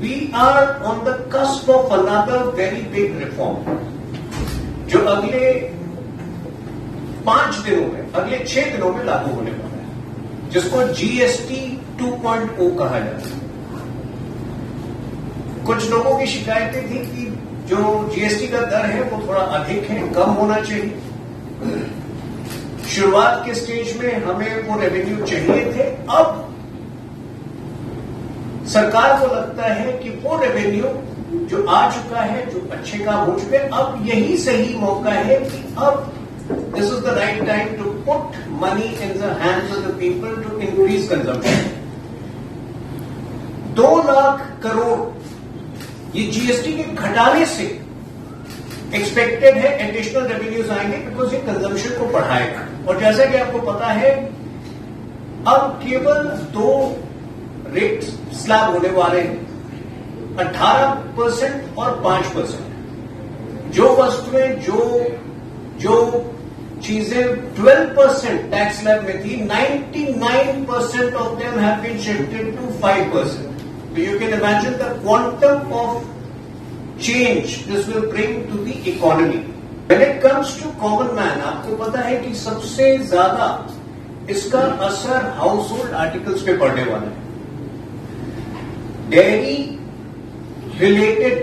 we are on the cusp of another very big reform, जो अगले 5 दिनों में, अगले 6 दिनों में लागू होने वाला है, जिसको जीएसटी 2.0 कहा जाता है। कुछ लोगों की शिकायतें थी कि जो जीएसटी का दर है वो थोड़ा अधिक है, कम होना चाहिए। शुरुआत के स्टेज में हमें वो रेवेन्यू चाहिए थे। अब सरकार को लगता है कि वो रेवेन्यू जो आ चुका है, जो अच्छे काम हो चुके हैं, अब यही सही मौका है कि अब this is the right time to put money in the hands of the people to increase consumption. 2 lakh crore ये जीएसटी के घटाने से एक्सपेक्टेड है एडिशनल रेवेन्यूज आएंगे, बिकॉज ये कंजम्पशन को बढ़ाएगा। और जैसा कि आपको पता है, अब केवल 2 रेट स्लैब होने वाले हैं, 18% और 5%। जो वस्तुएं जो चीजें 12% टैक्स स्लैब में थी, 99% of them have been shifted to 5%। So you can imagine the quantum of change this will bring to the economy. When it comes to common man, आपको पता है कि सबसे ज्यादा इसका असर हाउस होल्ड आर्टिकल्स पे पड़ने वाला है। डेयरी रिलेटेड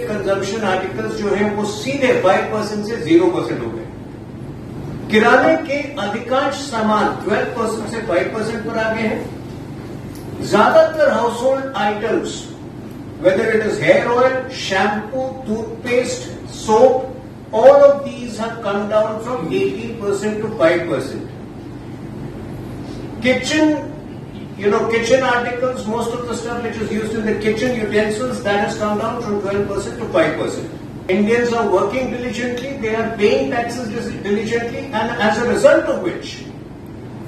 कंजम्पशन आर्टिकल्स जो है वो सीधे 5% से 0% हो गए। किराने के अधिकांश सामान 12% से 5% पर आ गए हैं। ज्यादातर house hold items, whether it is hair oil, shampoo, toothpaste, soap, all of these have come down from 18% to 5%. Kitchen articles, most of the stuff which is used in the kitchen utensils, that has come down from 12% to 5%. Indians are working diligently, they are paying taxes diligently, and as a result of which,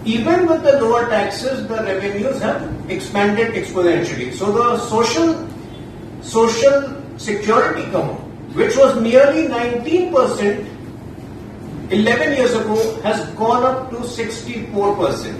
even with the lower taxes, the revenues have expanded exponentially. So the social security component, which was nearly 19% 11 years ago, has gone up to 64%.